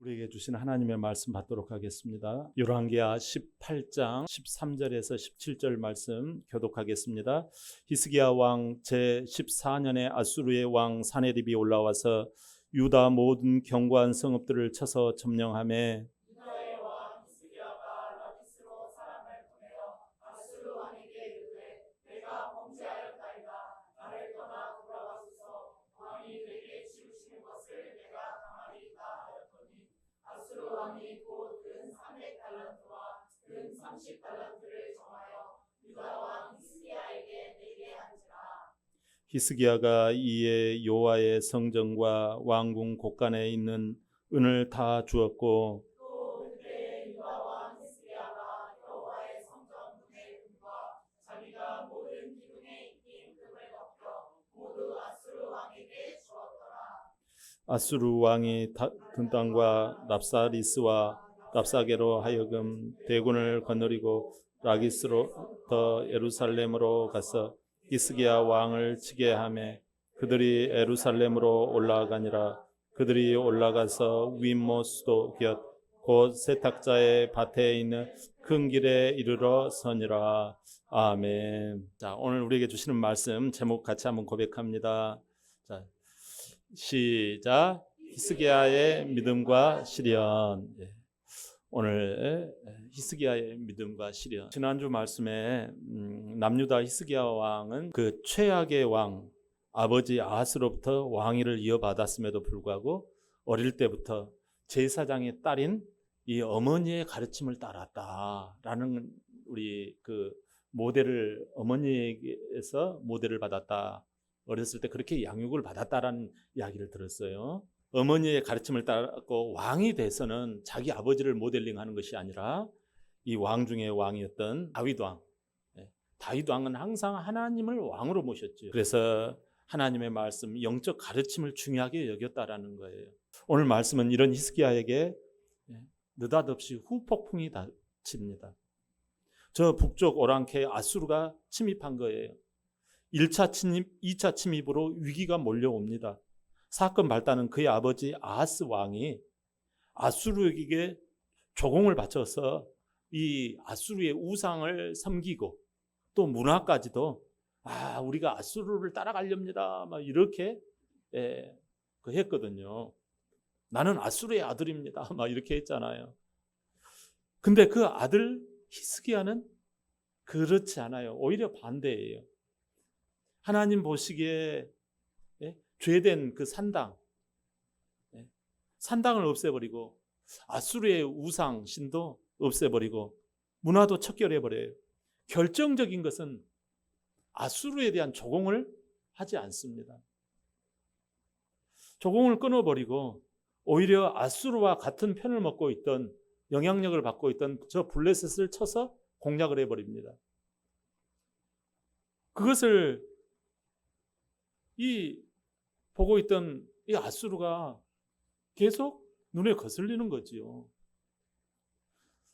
우리에게 주신 하나님의 말씀 받도록 하겠습니다. 열왕기하 18장 13절에서 17절 말씀 교독하겠습니다. 히스기야 왕 제14년에 아수르의 왕 사네립이 올라와서 유다 모든 견고한 성읍들을 쳐서 점령하며 히스기야가 이에 여호와의 성전과 왕궁 곳간에 있는 은을 다 주었고 아수르 왕이 든 땅과 랍사리스와 랍사게로 하여금 대군을 거느리고 라기스로부터 예루살렘으로 가서 히스기야 왕을 치게 하며 그들이 예루살렘으로 올라가니라. 그들이 올라가서 윗모 수도 곁곧 세탁자의 밭에 있는 큰 길에 이르러 서니라. 아멘. 자, 오늘 우리에게 주시는 말씀 제목 같이 한번 고백합니다. 자, 시작. 히스기야의 믿음과 시련. 오늘 히스기야의 믿음과 시련. 지난주 말씀에 남유다 히스기야 왕은 그 최악의 왕 아버지 아하스로부터 왕위를 이어받았음에도 불구하고 어릴 때부터 제사장의 딸인 이 어머니의 가르침을 따랐다라는 우리 그 모델을 어머니에게서 모델을 받았다. 어렸을 때 그렇게 양육을 받았다라는 이야기를 들었어요. 어머니의 가르침을 따랐고 왕이 돼서는 자기 아버지를 모델링하는 것이 아니라 이 왕 중에 왕이었던 다윗 왕. 다윗 왕은 항상 하나님을 왕으로 모셨죠. 그래서 하나님의 말씀, 영적 가르침을 중요하게 여겼다라는 거예요. 오늘 말씀은 이런 히스기야에게 느닷없이 후폭풍이 닥칩니다. 저 북쪽 오랑캐 아수르가 침입한 거예요. 1차 침입, 2차 침입으로 위기가 몰려옵니다. 사건 발단은 그의 아버지 아하스 왕이 아수르에게 조공을 바쳐서 이 아수르의 우상을 섬기고 또 문화까지도 우리가 아수르를 따라가렵니다. 막 이렇게 했거든요. 나는 아수르의 아들입니다. 막 이렇게 했잖아요. 근데 그 아들 히스기야는 그렇지 않아요. 오히려 반대예요. 하나님 보시기에 죄된 그 산당을 없애버리고 아수르의 우상 신도 없애버리고 문화도 척결해버려요. 결정적인 것은 아수르에 대한 조공을 하지 않습니다. 조공을 끊어버리고 오히려 아수르와 같은 편을 먹고 있던 영향력을 받고 있던 저 블레셋을 쳐서 공략을 해버립니다. 그것을 보고 있던 이 아수르가 계속 눈에 거슬리는 거지요.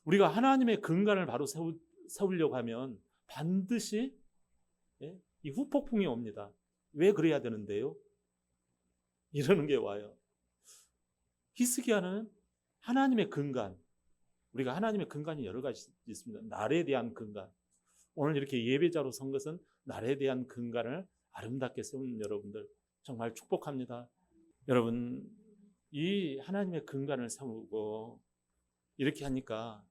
우리가 하나님의 근간을 바로 세우려고 하면 반드시 이 후폭풍이 옵니다. 왜 그래야 되는데요? 이러는 게 와요. 히스기야는 하나님의 근간, 우리가 하나님의 근간이 여러 가지 있습니다. 날에 대한 근간. 오늘 이렇게 예배자로 선 것은 날에 대한 근간을 아름답게 세운 여러분들 정말 축복합니다. 여러분, 이 하나님의 근간을 세우고 이렇게 하니까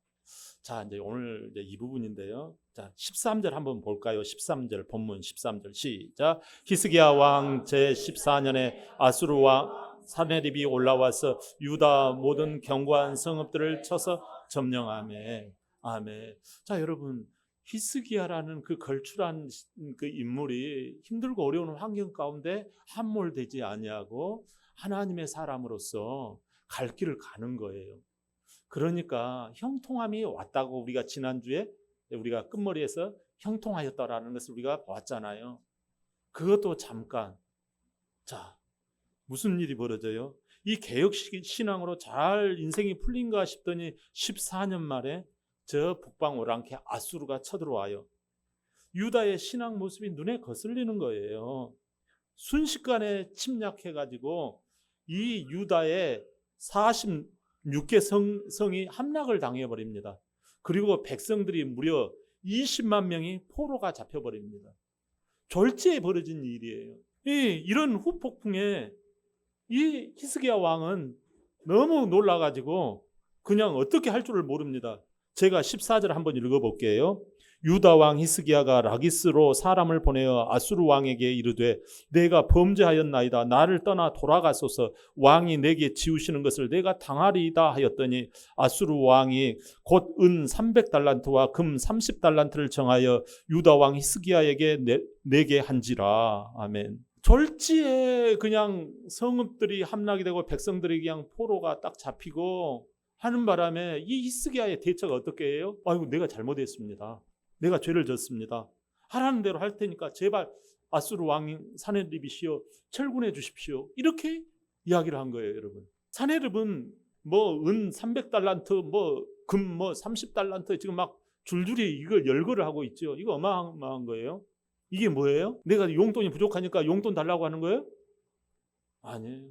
자, 이제 오늘 이제 이 부분인데요. 자, 13절 한번 볼까요? 13절 본문 13절 시작. 히스기야 왕 제14년에 아수르 왕 사네립이 올라와서 유다 모든 견고한 성읍들을 쳐서 점령하며 아멘. 자, 여러분, 히스기야라는 그 걸출한 그 인물이 힘들고 어려운 환경 가운데 함몰되지 아니하고 하나님의 사람으로서 갈 길을 가는 거예요. 그러니까 형통함이 왔다고 우리가 지난주에 우리가 끝머리에서 형통하였다라는 것을 우리가 봤잖아요. 그것도 잠깐. 자, 무슨 일이 벌어져요? 이 개혁식 신앙으로 잘 인생이 풀린가 싶더니 14년 만에 저 북방 오랑캐 아수르가 쳐들어와요. 유다의 신앙 모습이 눈에 거슬리는 거예요. 순식간에 침략해가지고 이 유다의 6개 성이 함락을 당해버립니다. 그리고 백성들이 무려 20만 명이 포로가 잡혀버립니다. 졸지에 벌어진 일이에요. 이런 후폭풍에 이 히스기야 왕은 너무 놀라가지고 그냥 어떻게 할 줄을 모릅니다. 제가 14절 한번 읽어볼게요. 유다 왕 히스기야가 라기스로 사람을 보내어 아수르 왕에게 이르되 내가 범죄하였나이다. 나를 떠나 돌아가소서. 왕이 내게 지우시는 것을 내가 당하리이다 하였더니 아수르 왕이 곧 은 300달란트와 금 30달란트를 정하여 유다 왕 히스기야에게 내게 한지라. 아멘. 졸지에 그냥 성읍들이 함락이 되고 백성들이 그냥 포로가 딱 잡히고 하는 바람에 이 히스기야의 대처가 어떻게 해요? 아이고, 내가 잘못했습니다. 내가 죄를 졌습니다. 하라는 대로 할 테니까 제발 아수르 왕 사네립이시여 철군해 주십시오. 이렇게 이야기를 한 거예요, 여러분. 사네립은 뭐 은 300달란트, 뭐 금 뭐 30달란트 지금 막 줄줄이 이걸 열거를 하고 있죠. 이거 어마어마한 거예요. 이게 뭐예요? 내가 용돈이 부족하니까 용돈 달라고 하는 거예요? 아니에요.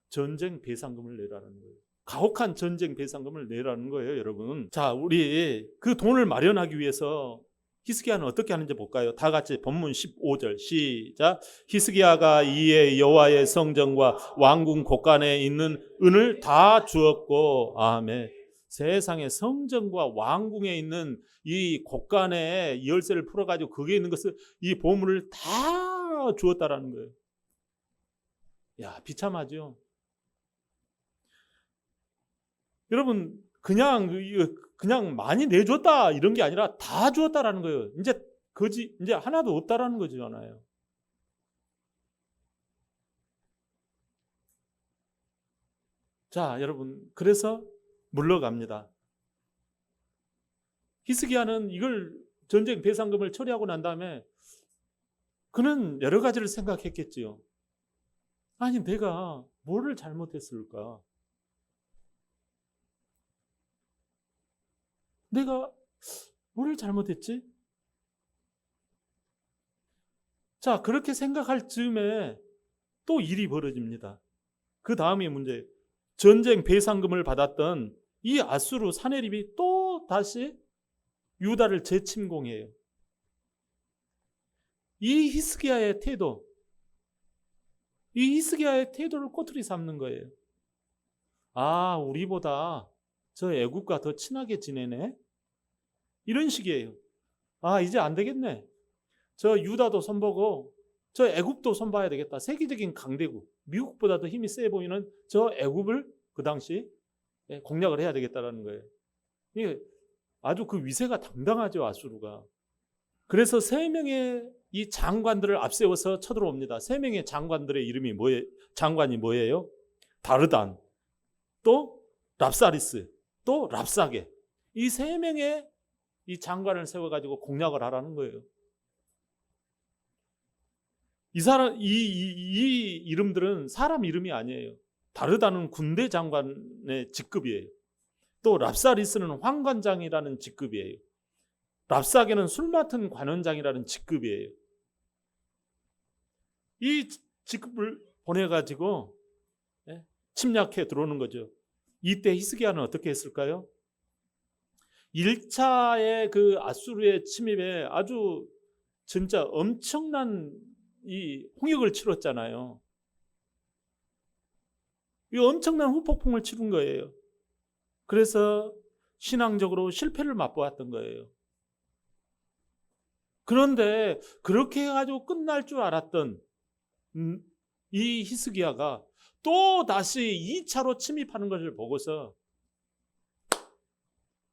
전쟁 배상금을 내라는 거예요. 가혹한 전쟁 배상금을 내라는 거예요, 여러분. 자, 우리 그 돈을 마련하기 위해서 히스기야는 어떻게 하는지 볼까요? 다 같이 본문 15절 시작. 히스기야가 이에 여호와의 성전과 왕궁 곳간에 있는 은을 다 주었고, 아멘. 세상에 성전과 왕궁에 있는 이 곳간에 열쇠를 풀어가지고 거기에 있는 것을 이 보물을 다 주었다라는 거예요. 야, 비참하죠. 여러분, 그냥 많이 내줬다 이런 게 아니라 다 주었다라는 거예요. 이제 하나도 없다라는 거잖아요. 자, 여러분, 그래서 물러갑니다. 히스기야는 이걸 전쟁 배상금을 처리하고 난 다음에 그는 여러 가지를 생각했겠지요. 아니, 내가 뭐를 잘못했을까? 내가 뭘 잘못했지? 자, 그렇게 생각할 즈음에 또 일이 벌어집니다. 그 다음이 문제예요. 전쟁 배상금을 받았던 이 아수르 사네립이 또 다시 유다를 재침공해요. 이 히스기야의 태도를 꼬투리 잡는 거예요. 아, 우리보다 저 애국과 더 친하게 지내네? 이런 식이에요. 아, 이제 안 되겠네. 저 유다도 손보고 저 애국도 손봐야 되겠다. 세계적인 강대국, 미국보다도 힘이 세 보이는 저 애국을 그 당시 공략을 해야 되겠다라는 거예요. 이게 아주 그 위세가 당당하죠, 아수르가. 그래서 3명의 이 장관들을 앞세워서 쳐들어옵니다. 3명의 장관들의 이름이 장관이 뭐예요? 다르단, 또 랍사리스, 또 랍사게. 이 3명의 이 장관을 세워가지고 공략을 하라는 거예요. 이 이름들은 사람 이름이 아니에요. 다르다는 군대 장관의 직급이에요. 또 랍사리스는 황관장이라는 직급이에요. 랍사게는 술 맡은 관원장이라는 직급이에요. 이 직급을 보내가지고 침략해 들어오는 거죠. 이때 히스기야는 어떻게 했을까요? 1차의 그 아수르의 침입에 아주 진짜 엄청난 이 홍역을 치렀잖아요. 이 엄청난 후폭풍을 치른 거예요. 그래서 신앙적으로 실패를 맛보았던 거예요. 그런데 그렇게 해가지고 끝날 줄 알았던 이 히스기야가 또 다시 2차로 침입하는 것을 보고서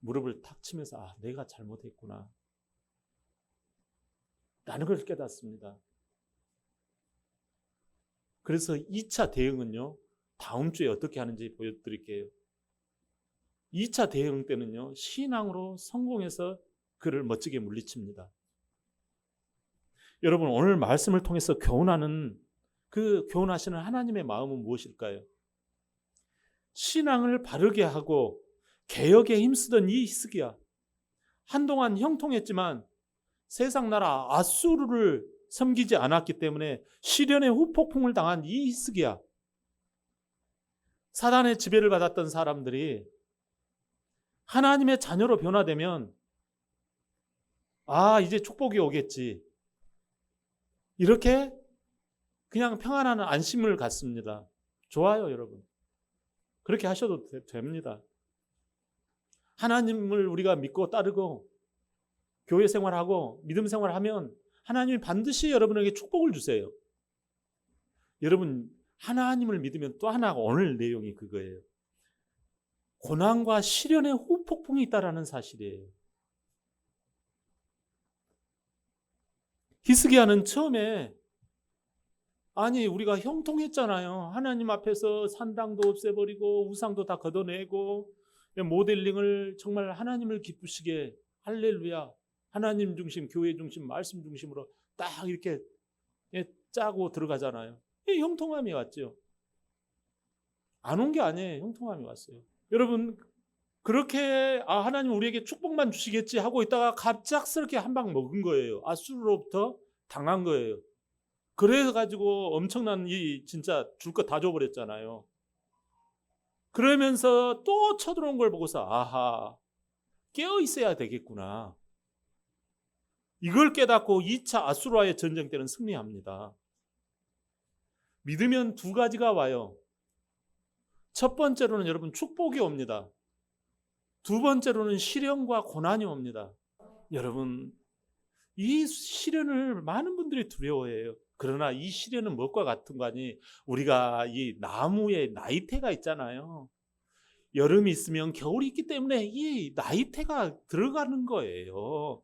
무릎을 탁 치면서 아, 내가 잘못했구나 라는 걸 깨닫습니다. 그래서 2차 대응은요, 다음 주에 어떻게 하는지 보여드릴게요. 2차 대응 때는요, 신앙으로 성공해서 그를 멋지게 물리칩니다. 여러분, 오늘 말씀을 통해서 교훈하시는 하나님의 마음은 무엇일까요? 신앙을 바르게 하고 개혁에 힘쓰던 이 히스기야, 한동안 형통했지만 세상 나라 아수르를 섬기지 않았기 때문에 시련의 후폭풍을 당한 이 히스기야, 사단의 지배를 받았던 사람들이 하나님의 자녀로 변화되면 이제 축복이 오겠지. 이렇게 그냥 평안한 안심을 갖습니다. 좋아요, 여러분. 그렇게 하셔도 됩니다. 하나님을 우리가 믿고 따르고 교회 생활하고 믿음 생활하면 하나님이 반드시 여러분에게 축복을 주세요. 여러분, 하나님을 믿으면 또 하나 오늘 내용이 그거예요. 고난과 시련의 후폭풍이 있다라는 사실이에요. 히스기야는 처음에 우리가 형통했잖아요. 하나님 앞에서 산당도 없애버리고 우상도 다 걷어내고 모델링을 정말 하나님을 기쁘시게 할렐루야 하나님 중심, 교회 중심, 말씀 중심으로 딱 이렇게 짜고 들어가잖아요. 형통함이 왔죠. 안 온 게 아니에요. 형통함이 왔어요. 여러분, 그렇게 하나님 우리에게 축복만 주시겠지 하고 있다가 갑작스럽게 한 방 먹은 거예요. 아수르로부터 당한 거예요. 그래가지고 엄청난 진짜 줄 거 다 줘버렸잖아요. 그러면서 또 쳐들어온 걸 보고서 깨어 있어야 되겠구나. 이걸 깨닫고 2차 아수르와의 전쟁 때는 승리합니다. 믿으면 두 가지가 와요. 첫 번째로는 여러분 축복이 옵니다. 두 번째로는 시련과 고난이 옵니다. 여러분, 이 시련을 많은 분들이 두려워해요. 그러나 이 시련은 무엇과 같은 거니? 우리가 이 나무에 나이테가 있잖아요. 여름이 있으면 겨울이 있기 때문에 이 나이테가 들어가는 거예요.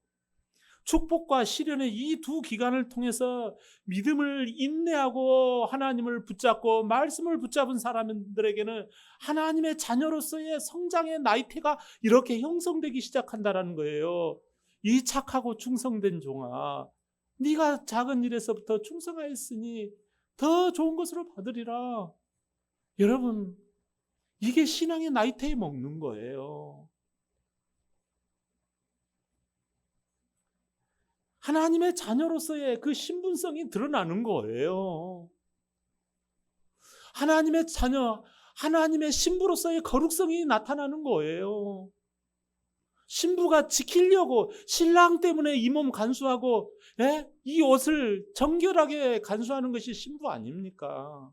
축복과 시련의 이 두 기간을 통해서 믿음을 인내하고 하나님을 붙잡고 말씀을 붙잡은 사람들에게는 하나님의 자녀로서의 성장의 나이테가 이렇게 형성되기 시작한다는 거예요. 이 착하고 충성된 종아, 네가 작은 일에서부터 충성하였으니 더 좋은 것으로 받으리라. 여러분, 이게 신앙의 나이테에 먹는 거예요. 하나님의 자녀로서의 그 신분성이 드러나는 거예요. 하나님의 자녀, 하나님의 신부로서의 거룩성이 나타나는 거예요. 신부가 지키려고 신랑 때문에 이 몸 간수하고 이 옷을 정결하게 간수하는 것이 신부 아닙니까?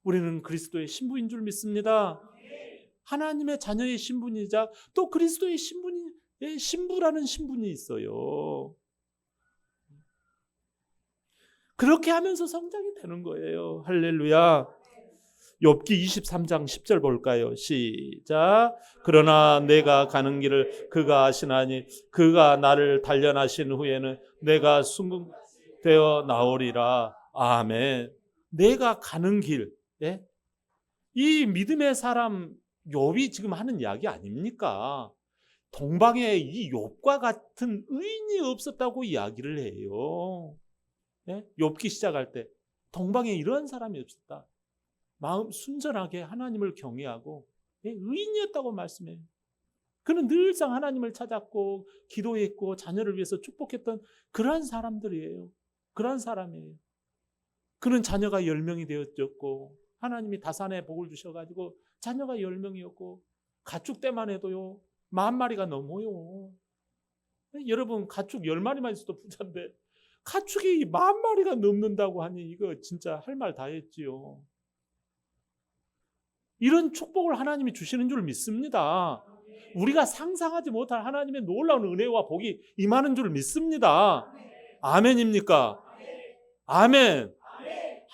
우리는 그리스도의 신부인 줄 믿습니다. 하나님의 자녀의 신분이자 또 그리스도의 신부라는 신분이 있어요. 그렇게 하면서 성장이 되는 거예요. 할렐루야. 욥기 23장 10절 볼까요? 시작. 그러나 내가 가는 길을 그가 아시나니 그가 나를 단련하신 후에는 내가 순금되어 나오리라. 아멘. 내가 가는 길. 이 믿음의 사람 욥이 지금 하는 이야기 아닙니까? 동방에 이 욥과 같은 의인이 없었다고 이야기를 해요. 욥기 시작할 때 동방에 이런 사람이 없었다. 마음 순전하게 하나님을 경외하고 의인이었다고 말씀해요. 그는 늘상 하나님을 찾았고 기도했고 자녀를 위해서 축복했던 그러한 사람들이에요. 그러한 사람이에요. 그는 자녀가 10명이 되었고 하나님이 다산에 복을 주셔가지고 자녀가 10명이었고 가축 때만 해도요 10,000마리가 넘어요. 여러분, 가축 10마리만 있어도 부자인데 가축이 10,000마리가 넘는다고 하니 이거 진짜 할 말 다 했지요. 이런 축복을 하나님이 주시는 줄 믿습니다. 우리가 상상하지 못할 하나님의 놀라운 은혜와 복이 임하는 줄 믿습니다. 아멘입니까? 아멘.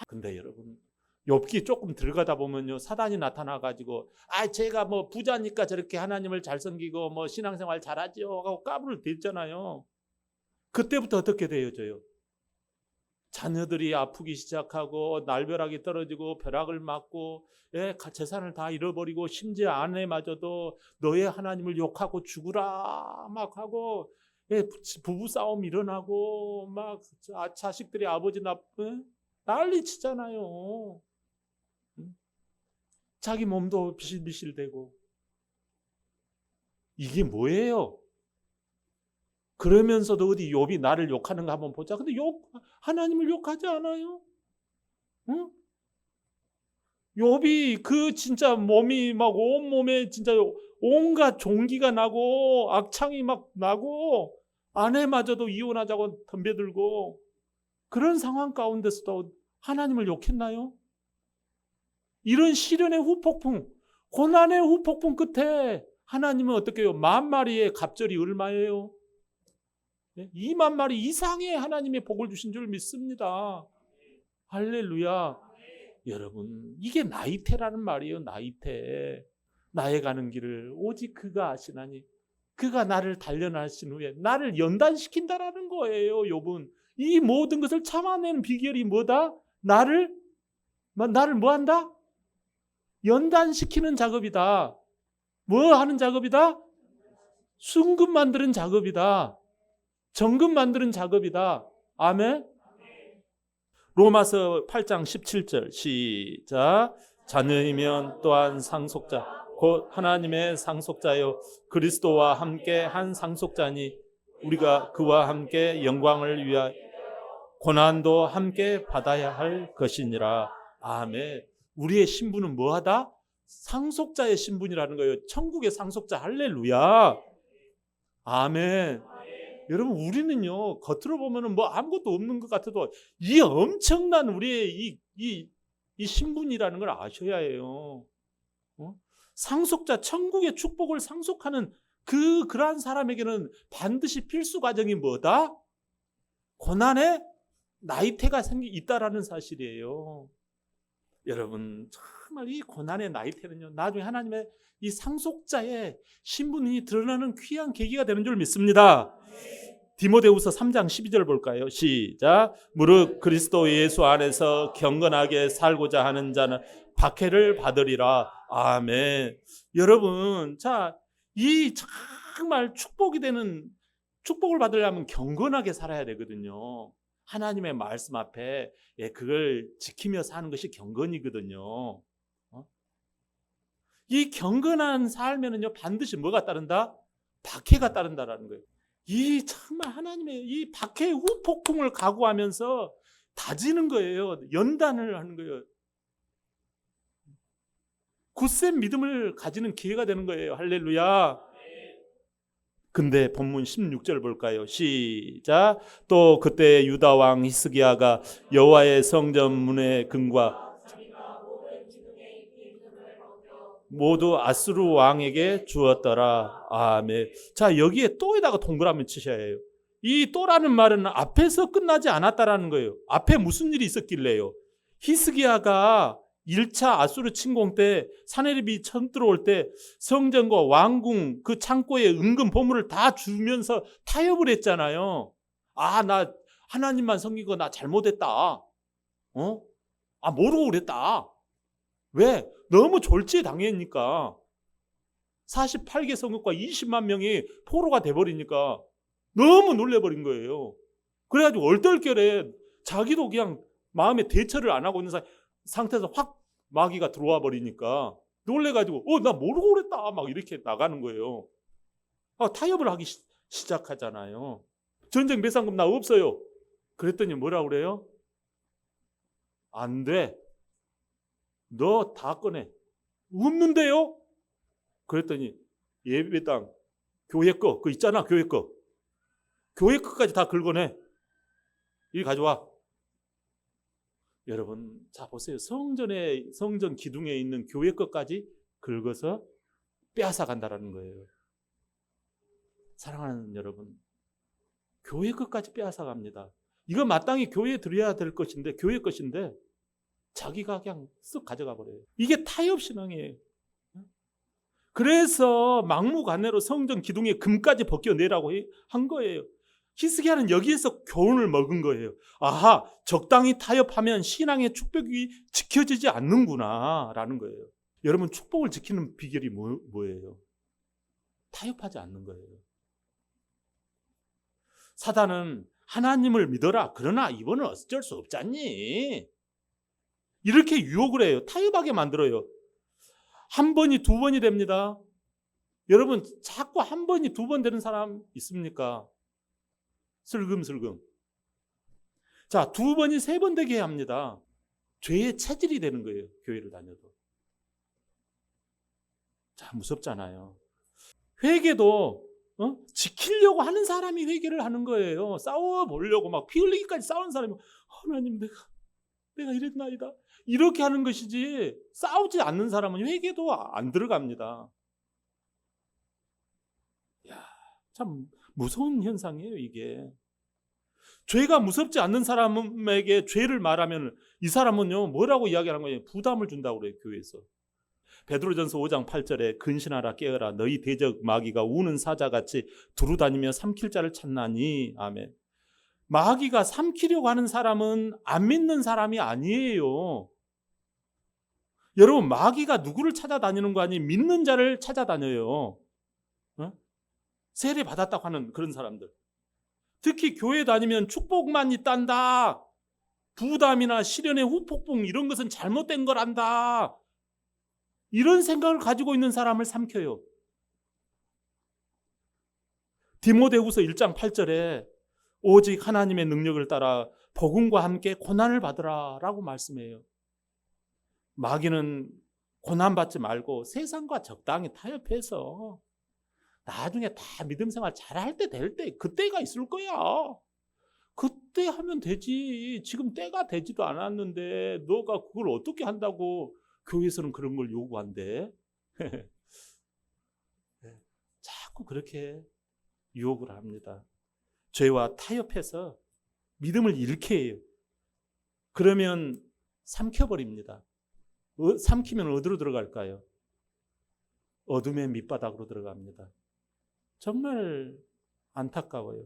근데 여러분, 욥기 조금 들어가다 보면요 사단이 나타나가지고 제가 뭐 부자니까 저렇게 하나님을 잘 섬기고 뭐 신앙생활 잘하죠 하고 까불을 댔잖아요. 그때부터 어떻게 되어져요? 자녀들이 아프기 시작하고 날벼락이 떨어지고 벼락을 맞고 재산을 다 잃어버리고 심지어 아내마저도 너의 하나님을 욕하고 죽으라 막 하고 부부싸움 일어나고 막 자식들이 아버지 난리 치잖아요. 자기 몸도 비실비실대고. 이게 뭐예요? 그러면서도 어디 욥이 나를 욕하는 거 한번 보자. 근데 하나님을 욕하지 않아요? 응? 욥이 그 진짜 몸이 막 온몸에 진짜 온갖 종기가 나고 악창이 막 나고 아내마저도 이혼하자고 덤벼들고 그런 상황 가운데서도 하나님을 욕했나요? 이런 시련의 후폭풍, 고난의 후폭풍 끝에 하나님은 어떻게 해요? 10,000마리의 갑절이 얼마예요? 20,000마리 이상의 하나님의 복을 주신 줄 믿습니다. 할렐루야. 여러분, 이게 나이테라는 말이에요. 나이테. 나의 가는 길을 오직 그가 아시나니 그가 나를 단련하신 후에 나를 연단시킨다라는 거예요. 욥은 이 모든 것을 참아내는 비결이 뭐다? 나를 뭐한다? 연단시키는 작업이다. 뭐 하는 작업이다? 순금 만드는 작업이다. 정금 만드는 작업이다. 아멘. 로마서 8장 17절 시작. 자녀이면 또한 상속자 곧 하나님의 상속자요 그리스도와 함께 한 상속자니 우리가 그와 함께 영광을 위하여 고난도 함께 받아야 할 것이니라. 아멘. 우리의 신분은 뭐하다? 상속자의 신분이라는 거예요. 천국의 상속자. 할렐루야. 아멘. 여러분, 우리는요 겉으로 보면은 뭐 아무것도 없는 것 같아도 이 엄청난 우리의 이 신분이라는 걸 아셔야 해요. 상속자, 천국의 축복을 상속하는 그러한 사람에게는 반드시 필수 과정이 뭐다? 고난의 나이테가 있다라는 사실이에요. 여러분, 정말 이 고난의 나이테는요 나중에 하나님의 이 상속자의 신분이 드러나는 귀한 계기가 되는 줄 믿습니다. 디모데후서 3장 12절 볼까요? 시작. 무릇 그리스도 예수 안에서 경건하게 살고자 하는 자는 박해를 받으리라. 아멘. 여러분, 자, 이 정말 축복을 받으려면 경건하게 살아야 되거든요. 하나님의 말씀 앞에 그걸 지키며 사는 것이 경건이거든요. 이 경건한 삶에는요 반드시 뭐가 따른다? 박해가 따른다라는 거예요. 이 정말 하나님의 이 박해의 후폭풍을 각오하면서 다지는 거예요. 연단을 하는 거예요. 굳센 믿음을 가지는 기회가 되는 거예요. 할렐루야. 근데 본문 16절 볼까요? 시작. 또 그때 유다 왕 히스기야가 여호와의 성전 문의 금과 모두 아수르 왕에게 주었더라. 아멘. 자, 여기에 또에다가 동그라미 치셔야 해요. 이 또라는 말은 앞에서 끝나지 않았다라는 거예요. 앞에 무슨 일이 있었길래요? 히스기야가 1차 아수르 침공 때 사네립이 처음 들어올 때 성전과 왕궁 그 창고에 은금 보물을 다 주면서 타협을 했잖아요. 아, 나 하나님만 섬기고 나 잘못했다. 모르고 그랬다. 왜? 너무 졸지에 당했으니까. 48개 성읍과 20만 명이 포로가 돼버리니까 너무 놀래버린 거예요. 그래가지고 얼떨결에 자기도 그냥 마음에 대처를 안 하고 있는 상태에서 확 마귀가 들어와 버리니까 놀래가지고 나 모르고 그랬다 막 이렇게 나가는 거예요. 타협을 하기 시작하잖아요. 전쟁 배상금 나 없어요. 그랬더니 뭐라 그래요? 안 돼. 너 다 꺼내. 없는데요? 그랬더니 예배당 교회 거 그거 있잖아. 교회 거까지 다 긁어내. 이리 가져와. 여러분, 자 보세요. 성전 기둥에 있는 교회 것까지 긁어서 빼앗아 간다라는 거예요. 사랑하는 여러분, 교회 것까지 빼앗아 갑니다. 이거 마땅히 교회에 드려야 될 것인데 교회 것인데 자기가 그냥 쓱 가져가 버려요. 이게 타협 신앙이에요. 그래서 막무가내로 성전 기둥에 금까지 벗겨내라고 한 거예요. 히스기야는 여기에서 교훈을 먹은 거예요. 아하, 적당히 타협하면 신앙의 축복이 지켜지지 않는구나 라는 거예요. 여러분, 축복을 지키는 비결이 뭐예요? 타협하지 않는 거예요. 사단은 하나님을 믿어라. 그러나 이번은 어쩔 수 없잖니. 이렇게 유혹을 해요. 타협하게 만들어요. 한 번이 두 번이 됩니다. 여러분, 자꾸 한 번이 두 번 되는 사람 있습니까? 슬금슬금. 자, 두 번이 세 번 되게 합니다. 죄의 체질이 되는 거예요. 교회를 다녀도. 자, 무섭잖아요. 회개도 지키려고 하는 사람이 회개를 하는 거예요. 싸워보려고 막 피 흘리기까지 싸우는 사람이 하나님 내가 이랬나이다 이렇게 하는 것이지, 싸우지 않는 사람은 회개도 안 들어갑니다. 야, 참 무서운 현상이에요 이게. 죄가 무섭지 않는 사람에게 죄를 말하면 이 사람은요 뭐라고 이야기하는 거예요? 부담을 준다고 그래요. 교회에서 베드로전서 5장 8절에 근신하라 깨어라 너희 대적 마귀가 우는 사자같이 두루다니며 삼킬 자를 찾나니. 아멘. 마귀가 삼키려고 하는 사람은 안 믿는 사람이 아니에요. 여러분, 마귀가 누구를 찾아다니는 거 아니? 믿는 자를 찾아다녀요. 세례 받았다고 하는 그런 사람들. 특히 교회 다니면 축복만 있단다, 부담이나 시련의 후폭풍 이런 것은 잘못된 거란다, 이런 생각을 가지고 있는 사람을 삼켜요. 디모데후서 1장 8절에 오직 하나님의 능력을 따라 복음과 함께 고난을 받으라 라고 말씀해요. 마귀는 고난받지 말고 세상과 적당히 타협해서 나중에 다 믿음 생활 잘할 때 될 때 그때가 있을 거야. 그때 하면 되지. 지금 때가 되지도 않았는데 너가 그걸 어떻게 한다고 교회에서는 그런 걸 요구한대. 자꾸 그렇게 유혹을 합니다. 죄와 타협해서 믿음을 잃게 해요. 그러면 삼켜버립니다. 삼키면 어디로 들어갈까요? 어둠의 밑바닥으로 들어갑니다. 정말 안타까워요.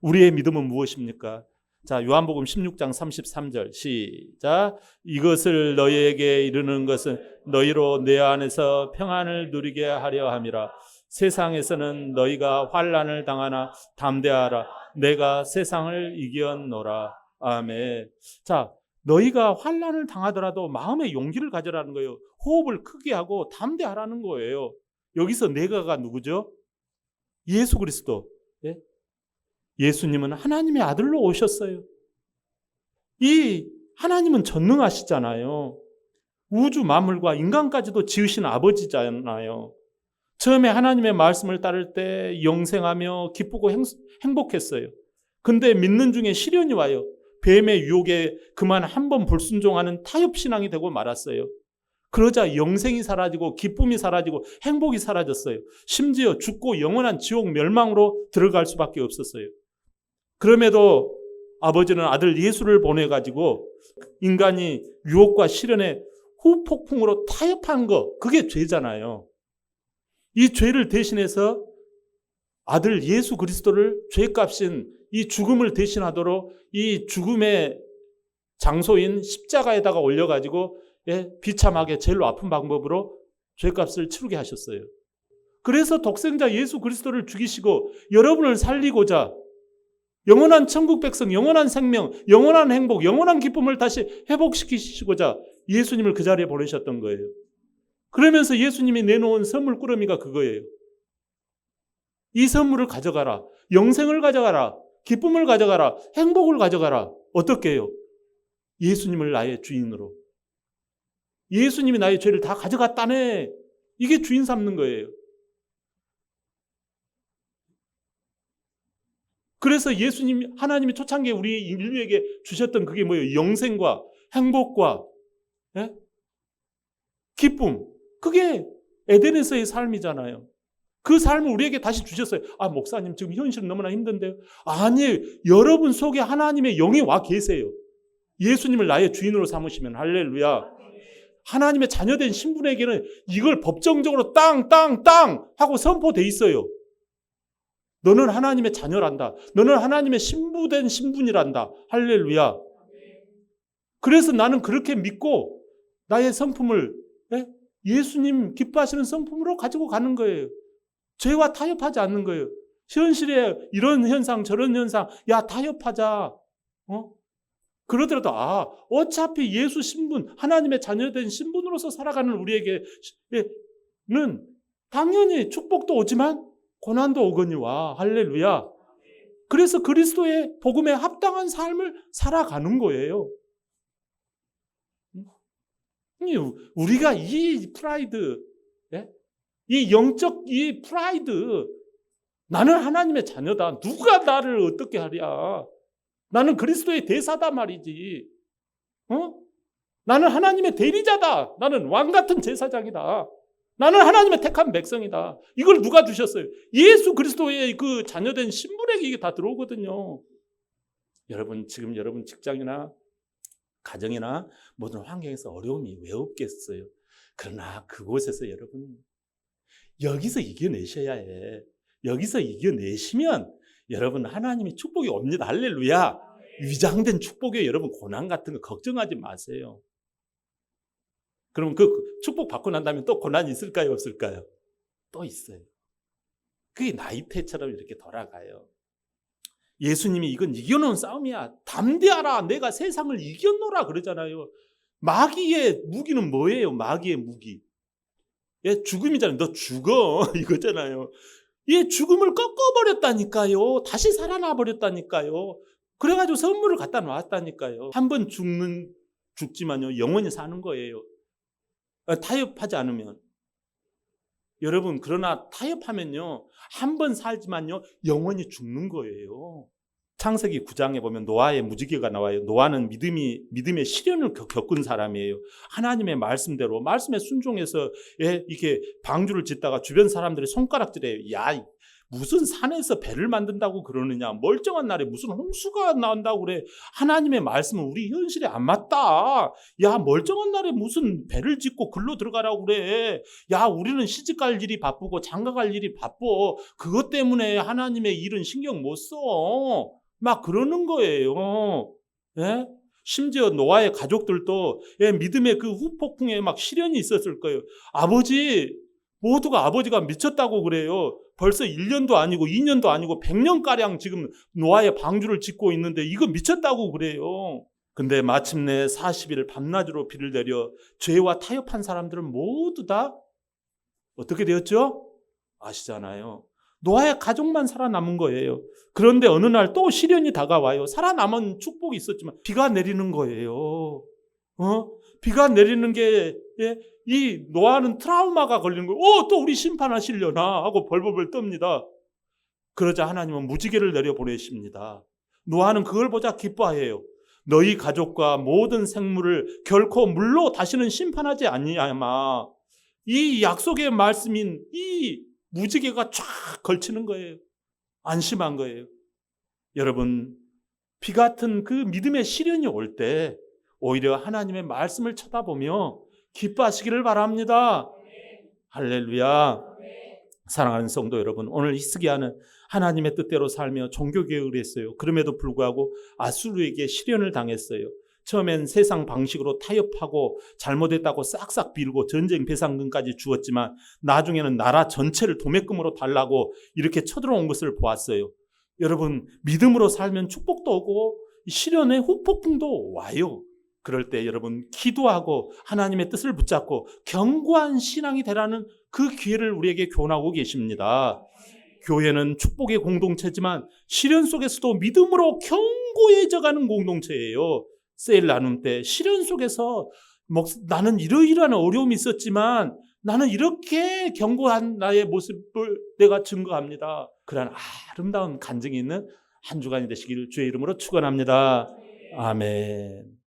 우리의 믿음은 무엇입니까? 자, 요한복음 16장 33절 시작. 이것을 너희에게 이르는 것은 너희로 내 안에서 평안을 누리게 하려 함이라. 세상에서는 너희가 환난을 당하나 담대하라. 내가 세상을 이겼노라. 아멘. 자, 너희가 환난을 당하더라도 마음의 용기를 가져라는 거예요. 호흡을 크게 하고 담대하라는 거예요. 여기서 내가가 누구죠? 예수 그리스도. 예? 예수님은 하나님의 아들로 오셨어요. 이 하나님은 전능하시잖아요. 우주 만물과 인간까지도 지으신 아버지잖아요. 처음에 하나님의 말씀을 따를 때 영생하며 기쁘고 행복했어요. 근데 믿는 중에 시련이 와요. 뱀의 유혹에 그만 한 번 불순종하는 타협신앙이 되고 말았어요. 그러자 영생이 사라지고 기쁨이 사라지고 행복이 사라졌어요. 심지어 죽고 영원한 지옥 멸망으로 들어갈 수밖에 없었어요. 그럼에도 아버지는 아들 예수를 보내가지고 인간이 유혹과 시련의 후폭풍으로 타협한 거, 그게 죄잖아요. 이 죄를 대신해서 아들 예수 그리스도를 죄값인 이 죽음을 대신하도록 이 죽음의 장소인 십자가에다가 올려가지고 비참하게 제일 아픈 방법으로 죄값을 치르게 하셨어요. 그래서 독생자 예수 그리스도를 죽이시고 여러분을 살리고자 영원한 천국 백성, 영원한 생명, 영원한 행복, 영원한 기쁨을 다시 회복시키시고자 예수님을 그 자리에 보내셨던 거예요. 그러면서 예수님이 내놓은 선물 꾸러미가 그거예요. 이 선물을 가져가라. 영생을 가져가라. 기쁨을 가져가라. 행복을 가져가라. 어떻게 해요? 예수님을 나의 주인으로. 예수님이 나의 죄를 다 가져갔다네. 이게 주인 삼는 거예요. 그래서 하나님이 초창기에 우리 인류에게 주셨던 그게 뭐예요? 영생과 행복과 기쁨. 그게 에덴에서의 삶이잖아요. 그 삶을 우리에게 다시 주셨어요. 아, 목사님 지금 현실은 너무나 힘든데요. 아니에요. 여러분 속에 하나님의 영이 와 계세요. 예수님을 나의 주인으로 삼으시면 할렐루야. 하나님의 자녀된 신분에게는 이걸 법정적으로 땅 하고 선포돼 있어요. 너는 하나님의 자녀란다. 너는 하나님의 신부된 신분이란다. 할렐루야. 그래서 나는 그렇게 믿고 나의 성품을 예수님 기뻐하시는 성품으로 가지고 가는 거예요. 죄와 타협하지 않는 거예요. 현실에 이런 현상 저런 현상 야 타협하자. 그러더라도 어차피 예수 신분 하나님의 자녀된 신분으로서 살아가는 우리에게는 당연히 축복도 오지만 고난도 오거니와. 할렐루야. 그래서 그리스도의 복음에 합당한 삶을 살아가는 거예요. 우리가 이 프라이드 이 영적 이 프라이드, 나는 하나님의 자녀다. 누가 나를 어떻게 하랴. 나는 그리스도의 대사다 말이지. 나는 하나님의 대리자다. 나는 왕 같은 제사장이다. 나는 하나님의 택한 백성이다. 이걸 누가 주셨어요? 예수 그리스도의 그 자녀된 신분에게 이게 다 들어오거든요. 여러분, 지금 여러분 직장이나 가정이나 모든 환경에서 어려움이 왜 없겠어요? 그러나 그곳에서 여러분, 여기서 이겨내셔야 해. 여기서 이겨내시면 여러분 하나님의 축복이 옵니다. 할렐루야. 위장된 축복이에요. 여러분, 고난 같은 거 걱정하지 마세요. 그럼 그 축복 받고 난 다음에 또 고난이 있을까요? 없을까요? 또 있어요. 그게 나이테처럼 이렇게 돌아가요. 예수님이 이건 이겨놓은 싸움이야. 담대하라. 내가 세상을 이겨놓으라 그러잖아요. 마귀의 무기는 뭐예요? 마귀의 무기. 예, 죽음이잖아요. 너 죽어. 이거잖아요. 예, 죽음을 꺾어버렸다니까요. 다시 살아나 버렸다니까요. 그래가지고 선물을 갖다 놨다니까요. 한 번 죽지만요, 영원히 사는 거예요. 타협하지 않으면. 여러분, 그러나 타협하면요, 한 번 살지만요, 영원히 죽는 거예요. 창세기 9장에 보면 노아의 무지개가 나와요. 노아는 믿음의 시련을 겪은 사람이에요. 하나님의 말씀대로, 말씀에 순종해서 이렇게 방주를 짓다가 주변 사람들이 손가락질해요. 야, 무슨 산에서 배를 만든다고 그러느냐. 멀쩡한 날에 무슨 홍수가 나온다고 그래. 하나님의 말씀은 우리 현실에 안 맞다. 야, 멀쩡한 날에 무슨 배를 짓고 글로 들어가라고 그래. 야, 우리는 시집갈 일이 바쁘고 장가갈 일이 바빠. 그것 때문에 하나님의 일은 신경 못 써. 막 그러는 거예요. 예? 심지어 노아의 가족들도 믿음의 그 후폭풍에 막 시련이 있었을 거예요. 모두가 아버지가 미쳤다고 그래요. 벌써 1년도 아니고 2년도 아니고 100년가량 지금 노아의 방주를 짓고 있는데 이거 미쳤다고 그래요. 근데 마침내 40일 밤낮으로 비를 내려 죄와 타협한 사람들은 모두 다 어떻게 되었죠? 아시잖아요. 노아의 가족만 살아남은 거예요. 그런데 어느 날 또 시련이 다가와요. 살아남은 축복이 있었지만 비가 내리는 거예요. 비가 내리는 게 이 노아는 트라우마가 걸리는 거예요. 또 우리 심판하시려나 하고 벌벌벌 떱니다. 그러자 하나님은 무지개를 내려보내십니다. 노아는 그걸 보자 기뻐해요. 너희 가족과 모든 생물을 결코 물로 다시는 심판하지 아니하마. 이 약속의 말씀인 이 무지개가 쫙 걸치는 거예요. 안심한 거예요. 여러분, 비 같은 그 믿음의 시련이 올 때 오히려 하나님의 말씀을 쳐다보며 기뻐하시기를 바랍니다. 할렐루야. 사랑하는 성도 여러분, 오늘 히스기야는 하나님의 뜻대로 살며 종교개혁을 했어요. 그럼에도 불구하고 아수르에게 시련을 당했어요. 처음엔 세상 방식으로 타협하고 잘못했다고 싹싹 빌고 전쟁 배상금까지 주었지만 나중에는 나라 전체를 도매금으로 달라고 이렇게 쳐들어온 것을 보았어요. 여러분, 믿음으로 살면 축복도 오고 시련의 후폭풍도 와요. 그럴 때 여러분, 기도하고 하나님의 뜻을 붙잡고 견고한 신앙이 되라는 그 기회를 우리에게 교훈하고 계십니다. 교회는 축복의 공동체지만 시련 속에서도 믿음으로 견고해져가는 공동체예요. 세일 나눔 때 시련 속에서 나는 이러이러한 어려움이 있었지만 나는 이렇게 견고한 나의 모습을 내가 증거합니다. 그러한 아름다운 간증이 있는 한 주간이 되시기를 주의 이름으로 축원합니다. 아멘.